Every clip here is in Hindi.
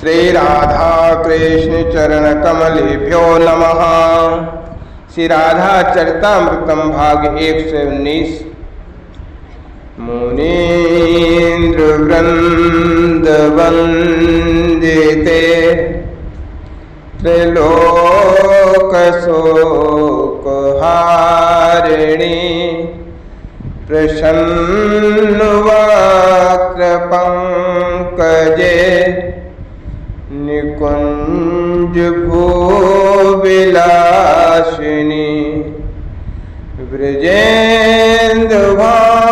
श्री राधा कृष्ण चरण कमलेभ्यो नमः। श्री राधा चरितामृतम भाग 119। मुनीन्द्र वृंद वंदिते त्रिलोक शोक हारिणी प्रसन्न वक्र पंकजे निकुंज भूविलासिनी ब्रजेन्द्र भानुनंदिनी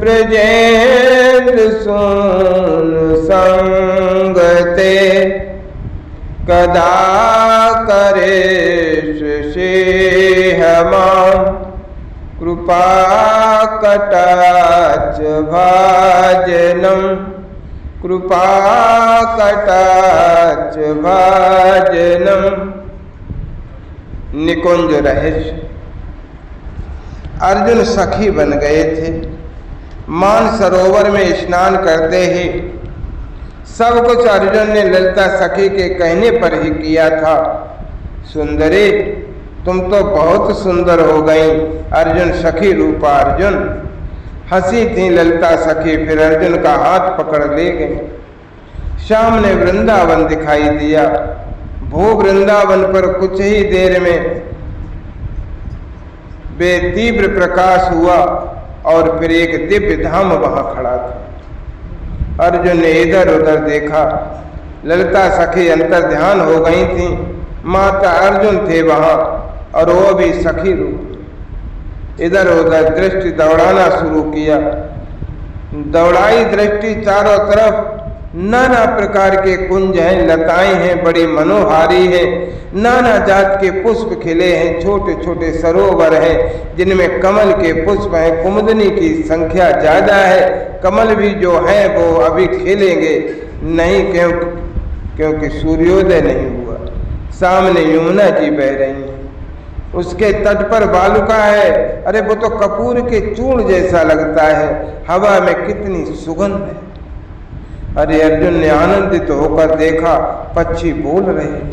ब्रजेन्द्र सोन संगते कदा करे श्रीहमा कृपा कटाक्ष भाजनम कृपा कटाक्ष भाजनम। निकुंज रहस्य। अर्जुन सखी बन गए थे। मान सरोवर में स्नान करते ही सब कुछ अर्जुन ने ललिता सखी के कहने पर ही किया था। सुंदरी तुम तो बहुत सुंदर हो गई। अर्जुन सखी रूपा अर्जुन। हंसी थी ललिता सखी, फिर अर्जुन का हाथ पकड़ ले गई। सामने वृंदावन दिखाई दिया। भू वृंदावन पर कुछ ही देर में बेतीव्र प्रकाश हुआ और फिर एक दिव्य धाम वहां खड़ा था। अर्जुन ने इधर उधर देखा। ललिता सखी अंतर ध्यान हो गई थी। माता अर्जुन थे वहां और वो भी सखी रूप। इधर उधर दृष्टि दौड़ाना शुरू किया। दौड़ाई दृष्टि चारों तरफ। नाना प्रकार के कुंज हैं, लताएं हैं, बड़ी मनोहारी हैं। नाना जात के पुष्प खिले हैं। छोटे छोटे सरोवर हैं जिनमें कमल के पुष्प हैं। कुमुदनी की संख्या ज्यादा है। कमल भी जो है वो अभी खिलेंगे नहीं, क्योंकि सूर्योदय नहीं हुआ। सामने यमुना जी बह रही हैं। उसके तट पर बालुका है। अरे वो तो कपूर के चूर्ण जैसा लगता है। हवा में कितनी सुगंध है। अरे अर्जुन ने आनंदित होकर देखा, पक्षी बोल रहे हैं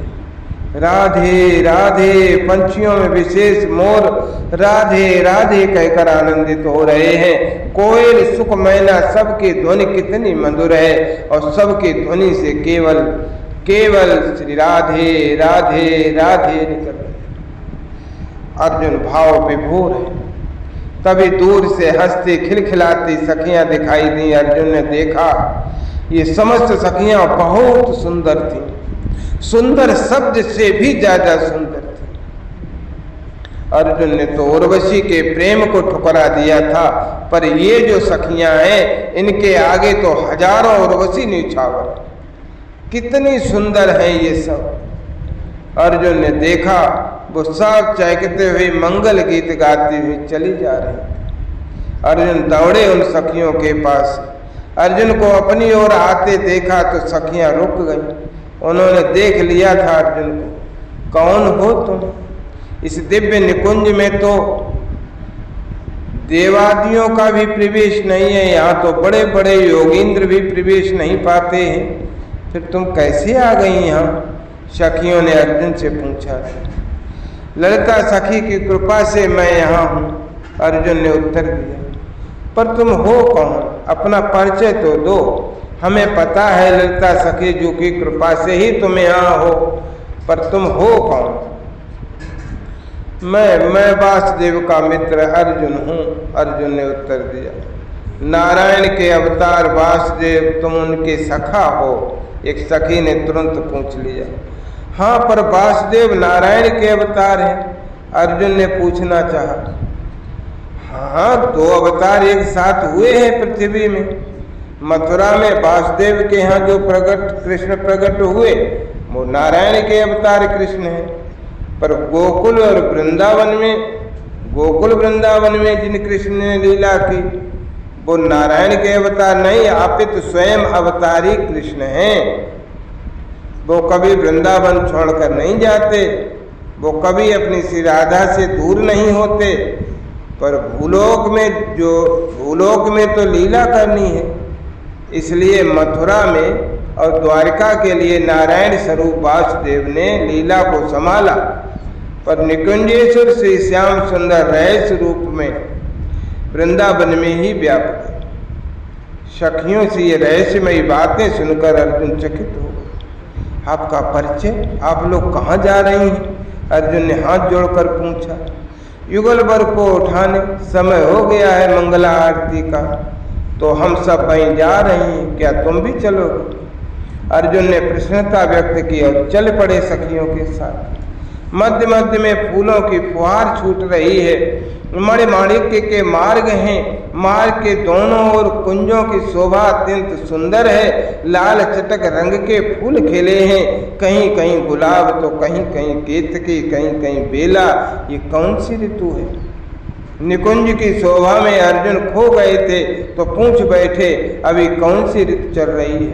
राधे राधे। पंछियों में विशेष मोर राधे राधे कहकर आनंदित हो रहे हैं। कोयल सुख मैना सबकी ध्वनि कितनी मधुर है और सबकी ध्वनि से केवल केवल श्री राधे राधे राधे निकल रहे। अर्जुन भाव विभोर है। तभी दूर से हंसती खिलखिलाती सखियां दिखाई दी। अर्जुन ने देखा ये समस्त सखियां बहुत सुंदर थीं। सुंदर शब्द से भी ज्यादा सुंदर थी। अर्जुन ने तो उर्वशी के प्रेम को ठुकरा दिया था, पर ये जो सखियां हैं इनके आगे तो हजारों उर्वशी न्यौछावर। कितनी सुंदर हैं ये सब। अर्जुन ने देखा वो सब चहकते हुए मंगल गीत गाती हुई चली जा रही। अर्जुन दौड़े उन सखियों के पास। अर्जुन को अपनी ओर आते देखा तो सखियां रुक गईं। उन्होंने देख लिया था अर्जुन को। कौन हो तुम? इस दिव्य निकुंज में तो देवादियों का भी प्रवेश नहीं है। यहाँ तो बड़े बड़े योगींद्र भी प्रवेश नहीं पाते हैं। फिर तुम कैसे आ गई यहाँ? सखियों ने अर्जुन से पूछा। ललिता सखी की कृपा से मैं यहाँ हूँ, अर्जुन ने उत्तर दिया। पर तुम हो कौन? अपना परिचय तो दो। हमें पता है ललिता सखी जी की कृपा से ही तुम यहाँ हो, पर तुम हो कौन? मैं वासुदेव का मित्र अर्जुन हूँ, अर्जुन ने उत्तर दिया। नारायण के अवतार वासुदेव, तुम उनके सखा हो? एक सखी ने तुरंत पूछ लिया। हाँ, पर वासुदेव नारायण के अवतार हैं, अर्जुन ने पूछना चाहा। हाँ, दो अवतार एक साथ हुए हैं पृथ्वी में। मथुरा में वासुदेव के यहाँ जो कृष्ण प्रकट हुए वो नारायण के अवतार कृष्ण हैं। पर गोकुल वृंदावन में जिन कृष्ण ने लीला की वो नारायण के अवतार नहीं, अपितु स्वयं अवतारी कृष्ण हैं। वो कभी वृंदावन छोड़कर नहीं जाते। वो कभी अपनी श्री राधा से दूर नहीं होते। पर भूलोक में तो लीला करनी है। इसलिए मथुरा में और द्वारिका के लिए नारायण स्वरूप वासुदेव ने लीला को संभाला, पर निकुंजेश्वर श्री श्याम सुंदर रहस्य रूप में वृंदावन में ही व्यापक है। सखियों से ये रहस्यमयी बातें सुनकर अर्जुन चकित हो गए। आपका परिचय, आप लोग कहाँ जा रही हैं? अर्जुन ने हाथ जोड़कर पूछा। युगल वर को उठाने, समय हो गया है मंगला आरती का, तो हम सब वहीं जा रही हैं, क्या तुम भी चलोगे? अर्जुन ने प्रसन्नता व्यक्त की और चल पड़े सखियों के साथ। मध्य मध्य में फूलों की फुहार छूट रही है, मणिमाणिक्य के मार्ग हैं, मार्ग के दोनों ओर कुंजों की शोभा अत्यंत सुंदर है, लाल चटक रंग के फूल खिले हैं, कहीं कहीं गुलाब तो कहीं कहीं केतकी, कहीं कहीं बेला। ये कौन सी ऋतु है? निकुंज की शोभा में अर्जुन खो गए थे तो पूछ बैठे, अभी कौन सी ऋतु चल रही है?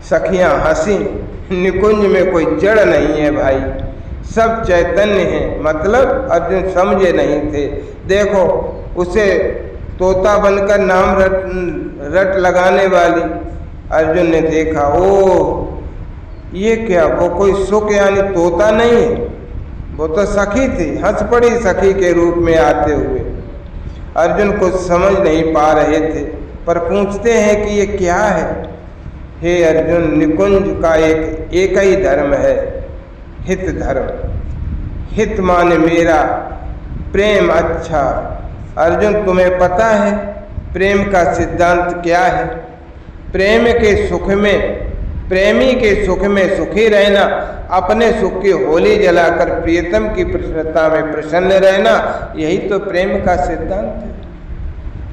सखियां हंसी। निकुंज में कोई जड़ नहीं है भाई, सब चैतन्य है। मतलब अर्जुन समझे नहीं थे। देखो, उसे तोता बनकर नाम रट लगाने वाली अर्जुन ने देखा, ओ ये क्या, वो कोई सुख यानी तोता नहीं है, वो तो सखी थी। हंस पड़ी सखी के रूप में आते हुए। अर्जुन कुछ समझ नहीं पा रहे थे, पर पूछते हैं कि ये क्या है? हे अर्जुन, निकुंज का एक ही धर्म है, हित धर्म। हित माने मेरा प्रेम अच्छा। अर्जुन, तुम्हें पता है प्रेम का सिद्धांत क्या है? प्रेम के सुख में, प्रेमी के सुख में सुखी रहना, अपने सुख की होली जलाकर प्रियतम की प्रसन्नता में प्रसन्न रहना, यही तो प्रेम का सिद्धांत है।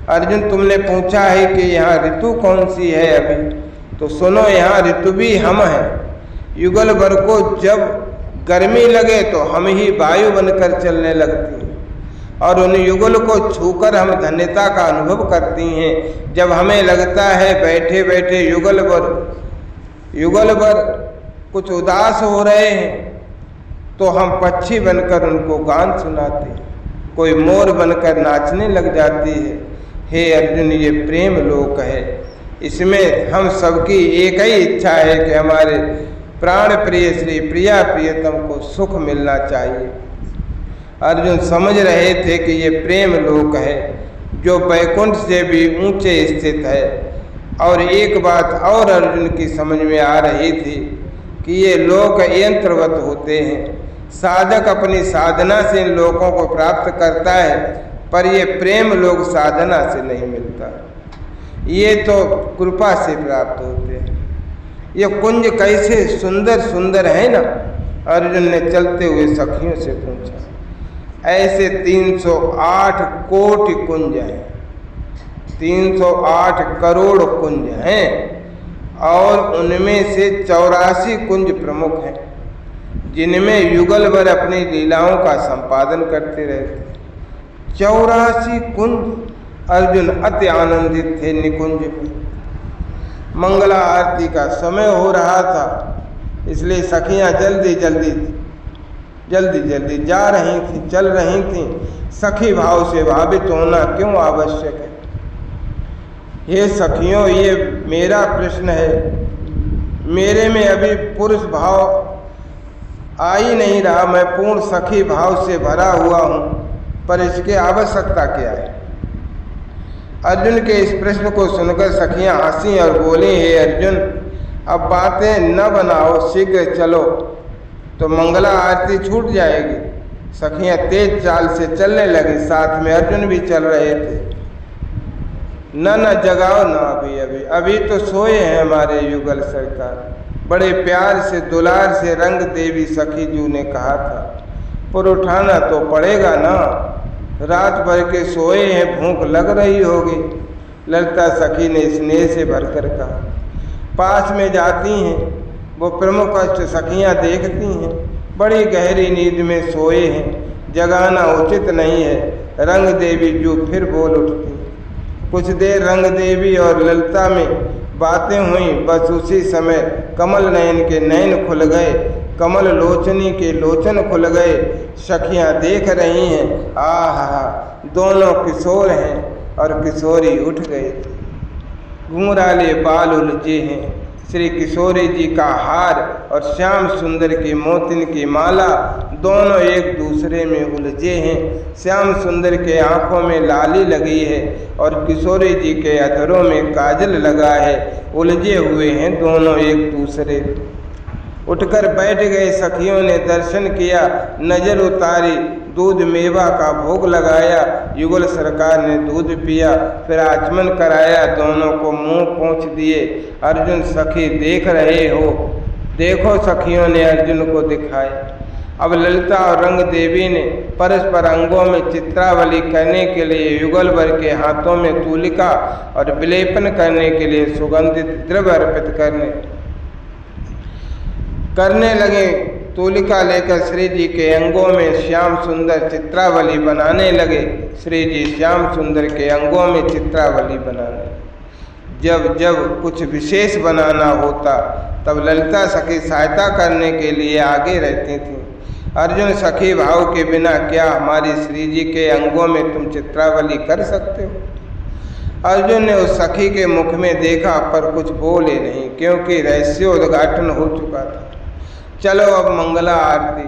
अर्जुन, तुमने पूछा है कि यहाँ ऋतु कौन सी है अभी, तो सुनो, यहाँ ऋतु भी हम हैं। युगल वर को जब गर्मी लगे तो हम ही वायु बनकर चलने लगती हैं, और उन युगल को छूकर हम धन्यता का अनुभव करती हैं। जब हमें लगता है बैठे बैठे युगल वर कुछ उदास हो रहे हैं, तो हम पक्षी बनकर उनको गान सुनाते हैं, कोई मोर बनकर नाचने लग जाती है। हे अर्जुन, ये प्रेम लोक है, इसमें हम सबकी एक ही इच्छा है कि हमारे प्राण प्रिय श्री प्रिया प्रियतम को सुख मिलना चाहिए। अर्जुन समझ रहे थे कि ये प्रेम लोक है, जो वैकुंठ से भी ऊंचे स्थित है। और एक बात और अर्जुन की समझ में आ रही थी कि ये लोक यंत्रवत होते हैं। साधक अपनी साधना से इन लोकों को प्राप्त करता है, पर ये प्रेम लोक साधना से नहीं मिलता, ये तो कृपा से प्राप्त होते हैं। ये कुंज कैसे सुंदर सुंदर है ना? अर्जुन ने चलते हुए सखियों से पूछा। ऐसे 308 कोटि कुंज हैं, 308 करोड़ कुंज हैं, और उनमें से 84 कुंज प्रमुख हैं, जिनमें युगल वर अपनी लीलाओं का संपादन करते रहते। 84 कुंज। अर्जुन अति आनंदित थे निकुंज में। मंगला आरती का समय हो रहा था, इसलिए सखियां जल्दी जल्दी जा रही थी, चल रही थी। सखी भाव से भावित होना क्यों आवश्यक है? ये सखियों, ये मेरा प्रश्न है। मेरे में अभी पुरुष भाव आ ही नहीं रहा, मैं पूर्ण सखी भाव से भरा हुआ हूँ, पर इसकी आवश्यकता क्या है? अर्जुन के इस प्रश्न को सुनकर सखियां हंसी और बोली, हे अर्जुन, अब बातें न बनाओ, शीघ्र चलो, तो मंगला आरती छूट जाएगी। सखियां तेज चाल से चलने लगी, साथ में अर्जुन भी चल रहे थे। न जगाओ न, अभी तो सोए हैं हमारे युगल सरकार। बड़े प्यार से दुलार से रंग देवी सखी जू ने कहा था, पर उठाना तो पड़ेगा ना, रात भर के सोए हैं, भूख लग रही होगी। ललिता सखी ने स्नेह से भरकर कहा। पास में जाती हैं, वो प्रमुख अष्ट सखियां देखती हैं, बड़ी गहरी नींद में सोए हैं, जगाना उचित नहीं है। रंग देवी जू फिर बोल उठती। कुछ देर रंग देवी और ललिता में बातें हुई। बस उसी समय कमल नयन के नयन खुल गए, कमल लोचनी के लोचन खुल गए। सखियां देख रही हैं, आहा, दोनों किशोर हैं, और किशोरी उठ गए थे। घुंघराले बाल उलझे हैं। श्री किशोरी जी का हार और श्याम सुंदर की मोतिन की माला दोनों एक दूसरे में उलझे हैं। श्याम सुंदर के आंखों में लाली लगी है और किशोरी जी के अधरों में काजल लगा है। उलझे हुए हैं दोनों एक दूसरे। उठकर बैठ गए। सखियों ने दर्शन किया, नजर उतारी, दूध मेवा का भोग लगाया। युगल सरकार ने दूध पिया, फिर आचमन कराया, दोनों को मुंह पोंछ दिए। अर्जुन सखी देख रहे हो, देखो सखियों ने अर्जुन को दिखाए। अब ललिता और रंग देवी ने परस्पर अंगों में चित्रावली करने के लिए युगल वर के हाथों में तूलिका और विलेपन करने के लिए सुगंधित द्रव्य अर्पित करने लगे। तूलिका लेकर श्री जी के अंगों में श्याम सुंदर चित्रावली बनाने लगे। श्री जी श्याम सुंदर के अंगों में चित्रावली बनाने। जब जब कुछ विशेष बनाना होता तब ललिता सखी सहायता करने के लिए आगे रहती थी। अर्जुन सखी भाव के बिना क्या हमारी श्री जी के अंगों में तुम चित्रावली कर सकते हो? अर्जुन ने उस सखी के मुख में देखा पर कुछ बोले नहीं, क्योंकि रहस्योद्घाटन हो चुका था। चलो अब मंगला आरती।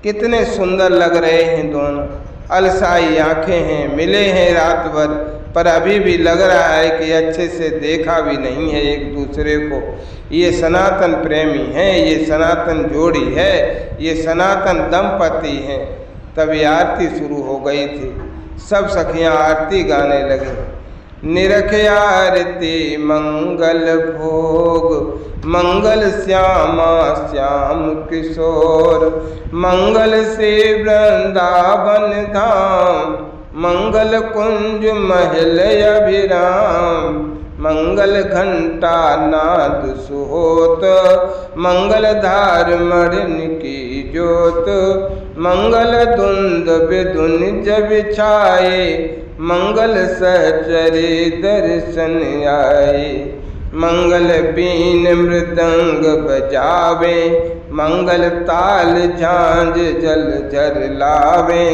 कितने सुंदर लग रहे हैं दोनों। अलसाई आंखें हैं, मिले हैं रात भर, पर अभी भी लग रहा है कि अच्छे से देखा भी नहीं है एक दूसरे को। ये सनातन प्रेमी हैं, ये सनातन जोड़ी है, ये सनातन दंपति हैं। तभी आरती शुरू हो गई थी। सब सखियां आरती गाने लगी। निरख आरती मंगल भोग, मंगल श्यामा श्याम किशोर, मंगल से वृंदावन धाम, मंगल कुंज महल अभिराम, मंगल घंटा नाद सुहोत, मंगल धार मरण की ज्योत, मंगल धुंध विधुन जब छाए, मंगल सहचरे दर्शन आए, मंगल बीन मृदंग बजावे, मंगल ताल झांझ जल झर लावे,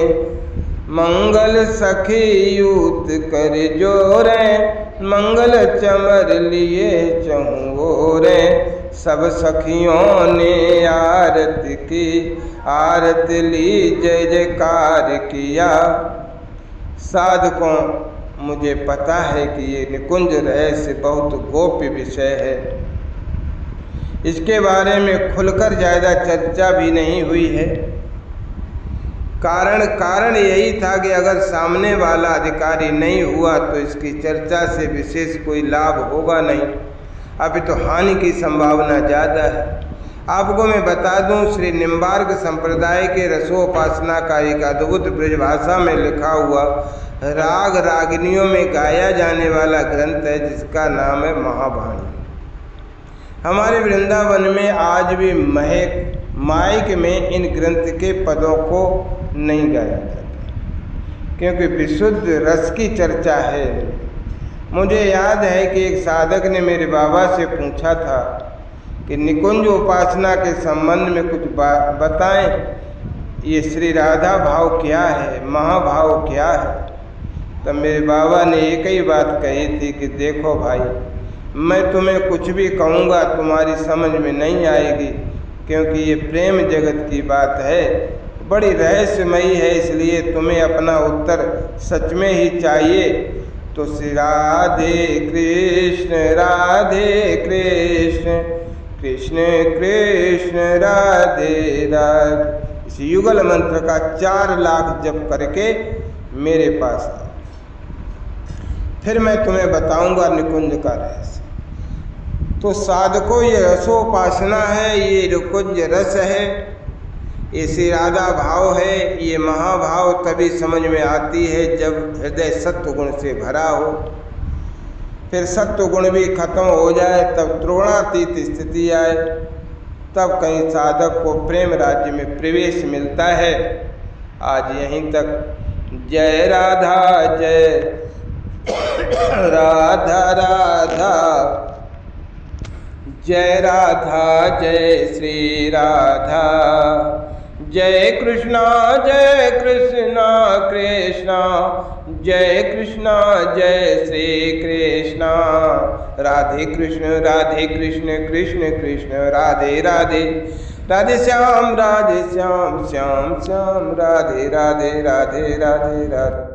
मंगल सखी यूत कर जोरे, मंगल चमर लिए चहुओरे। सब सखियों ने आरती की, आरती ली, जय जयकार किया। साधकों, मुझे पता है कि ये निकुंज रहस्य बहुत गोप्य विषय है। इसके बारे में खुलकर ज़्यादा चर्चा भी नहीं हुई है। कारण यही था कि अगर सामने वाला अधिकारी नहीं हुआ तो इसकी चर्चा से विशेष कोई लाभ होगा नहीं, अभी तो हानि की संभावना ज़्यादा है। आपको मैं बता दूं, श्री निम्बार्क संप्रदाय के रसोपासना का एक अद्भुत ब्रजभाषा में लिखा हुआ राग रागिनियों में गाया जाने वाला ग्रंथ है, जिसका नाम है महावाणी। हमारे वृंदावन में आज भी माइक में इन ग्रंथ के पदों को नहीं गाया जाता, क्योंकि विशुद्ध रस की चर्चा है। मुझे याद है कि एक साधक ने मेरे बाबा से पूछा था कि निकुंज उपासना के संबंध में कुछ बताएं, ये श्री राधा भाव क्या है, महाभाव क्या है। तब मेरे बाबा ने एक ही बात कही थी कि देखो भाई, मैं तुम्हें कुछ भी कहूँगा तुम्हारी समझ में नहीं आएगी, क्योंकि ये प्रेम जगत की बात है, बड़ी रहस्यमयी है, इसलिए तुम्हें अपना उत्तर सच में ही चाहिए। तो श्री राधे कृष्ण कृष्ण कृष्ण राधे राधे, इस युगल मंत्र का 4 लाख जप करके मेरे पास आओ, फिर मैं तुम्हें बताऊंगा निकुंज का रहस्य। तो साधकों, ये रसोपासना है, ये निकुंज रस है, ये श्री राधा भाव है। ये महाभाव तभी समझ में आती है जब हृदय सत्व गुण से भरा हो। फिर सत्व गुण भी खत्म हो जाए, तब त्रिगुणातीत स्थिति आए, तब कहीं साधक को प्रेम राज्य में प्रवेश मिलता है। आज यहीं तक। जय राधा जय राधा राधा, जय राधा जय श्री राधा, जय कृष्णा कृष्णा, जय कृष्णा जय श्री कृष्णा। राधे कृष्ण कृष्ण कृष्ण राधे राधे। राधे श्याम श्याम श्याम राधे राधे राधे राधे राधे।